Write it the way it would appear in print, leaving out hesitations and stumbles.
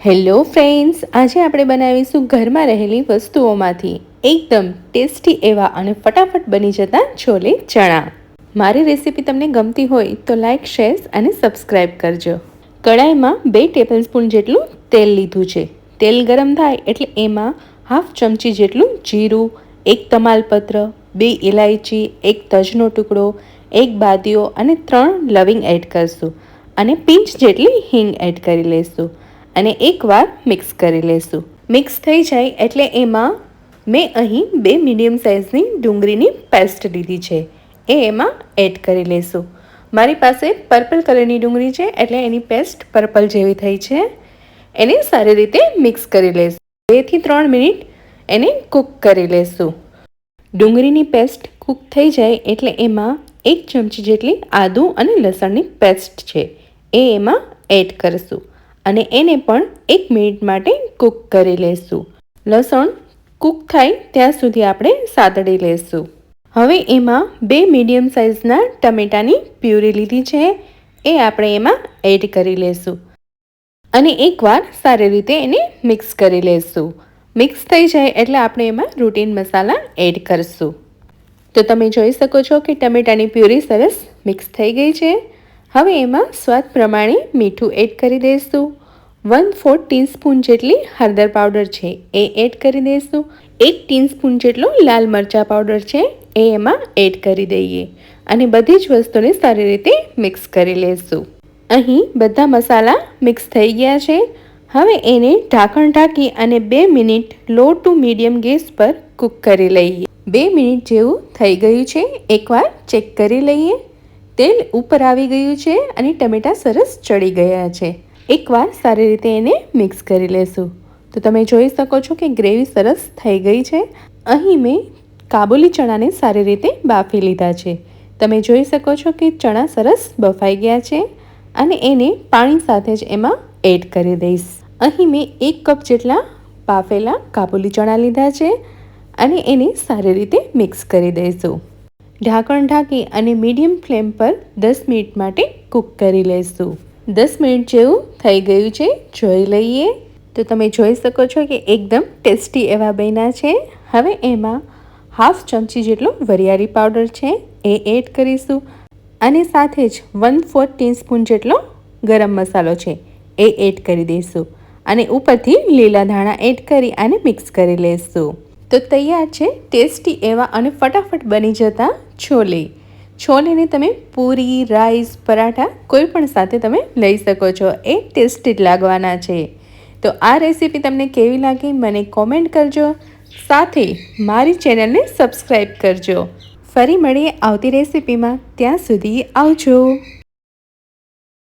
Hello friends, આજે આપણે બનાવીશું ઘરમાં રહેલી વસ્તુઓમાંથી એકદમ ટેસ્ટી એવા અને ફટાફટ બની જતા છોલે ચણા. મારી રેસીપી તમને ગમતી હોય તો લાઇક, શેર અને સબસ્ક્રાઈબ કરજો. કડાઈમાં 2 ટેબલસ્પૂન જેટલું તેલ લીધું છે. તેલ ગરમ થાય એટલે એમાં હાફ ચમચી જેટલું જીરું, 1 તમાલપત્ર, 2 ઇલાયચી, 1 તજનો ટુકડો, 1 બાદિયો અને 3 લવિંગ એડ કરશું અને પિંચ જેટલી હિંગ એડ કરી લઈશું અને એકવાર મિક્સ કરી લેશું. મિક્સ થઈ જાય એટલે એમાં મેં અહીં 2 મીડિયમ સાઇઝની ડુંગળીની પેસ્ટ લીધી છે, એ એમાં એડ કરી લેશું. મારી પાસે પર્પલ કલરની ડુંગળી છે એટલે એની પેસ્ટ પર્પલ જેવી થઈ છે. એને સારી રીતે મિક્સ કરી લેશું. 2 થી 3 મિનિટ એને કૂક કરી લેશું. ડુંગળીની પેસ્ટ કૂક થઈ જાય એટલે એમાં 1 ચમચી જેટલી આદુ અને લસણની પેસ્ટ છે એ એમાં એડ કરીશું અને એને પણ 1 મિનિટ માટે કૂક કરી લેશું. લસણ કૂક થાય ત્યાં સુધી આપણે સાતળી લેશું. હવે એમાં 2 મીડિયમ સાઇઝના ટમેટાની પ્યુરી લીધી છે, એ આપણે એમાં એડ કરી લેશું અને એકવાર સારી રીતે એને મિક્સ કરી લેશું. મિક્સ થઈ જાય એટલે આપણે એમાં રૂટીન મસાલા એડ કરીશું. તો તમે જોઈ શકો છો કે ટમેટાની પ્યુરી સરસ મિક્સ થઈ ગઈ છે. હવે એમાં સ્વાદ પ્રમાણે મીઠું એડ કરી દઈશું. 1/4 ટીસ્પૂન જેટલી હળદર પાવડર છે એ એડ કરી દઈશું. 1 ટીસ્પૂન જેટલો લાલ મરચાં પાવડર છે એ એમાં એડ કરી દઈએ અને બધી જ વસ્તુને સારી રીતે મિક્સ કરી લેશું. અહીં બધા મસાલા મિક્સ થઈ ગયા છે. હવે એને ઢાંકણ ઢાંકી અને 2 minute low to medium gas પર કૂક કરી લઈએ. 2 મિનિટ જેવું થઈ ગયું છે, એકવાર ચેક કરી લઈએ. તેલ ઉપર આવી ગયું છે અને ટમેટાં સરસ ચડી ગયા છે. એકવાર સારી રીતે એને મિક્સ કરી લેશું. તો તમે જોઈ શકો છો કે ગ્રેવી સરસ થઈ ગઈ છે. અહીં મેં કાબુલી ચણાને સારી રીતે બાફી લીધા છે. તમે જોઈ શકો છો કે ચણા સરસ બફાઈ ગયા છે અને એને પાણી સાથે જ એમાં એડ કરી દઈશ. અહીં મેં 1 કપ જેટલા બાફેલા કાબુલી ચણા લીધા છે અને એને સારી રીતે મિક્સ કરી દઈશું. ઢાંકણ ઢાંકી અને મીડિયમ ફ્લેમ પર 10 મિનિટ માટે કૂક કરી લઈશું. 10 મિનિટ જેવું થઈ ગયું છે, જોઈ લઈએ. તો તમે જોઈ શકો છો કે એકદમ ટેસ્ટી એવા બન્યા છે. હવે એમાં હાફ ચમચી જેટલો વરિયાળી પાવડર છે એ એડ કરીશું અને સાથે જ 1/4 ટીસ્પૂન જેટલો ગરમ મસાલો છે એ એડ કરી દઈશું અને ઉપરથી લીલા ધાણા એડ કરી અને મિક્સ કરી લઈશું. તો તૈયાર છે ટેસ્ટી એવા અને ફટાફટ બની જતા છોલે. છોલેને તમે પૂરી, રાઈસ, પરાઠા કોઈ પણ સાથે તમે લઈ શકો છો, એ ટેસ્ટી જ લાગવાના છે. તો આ રેસીપી તમને કેવી લાગી મને કોમેન્ટ કરજો. સાથે મારી ચેનલને સબસ્ક્રાઈબ કરજો. ફરી મળીએ આવતી રેસીપીમાં. ત્યાં સુધી આવજો.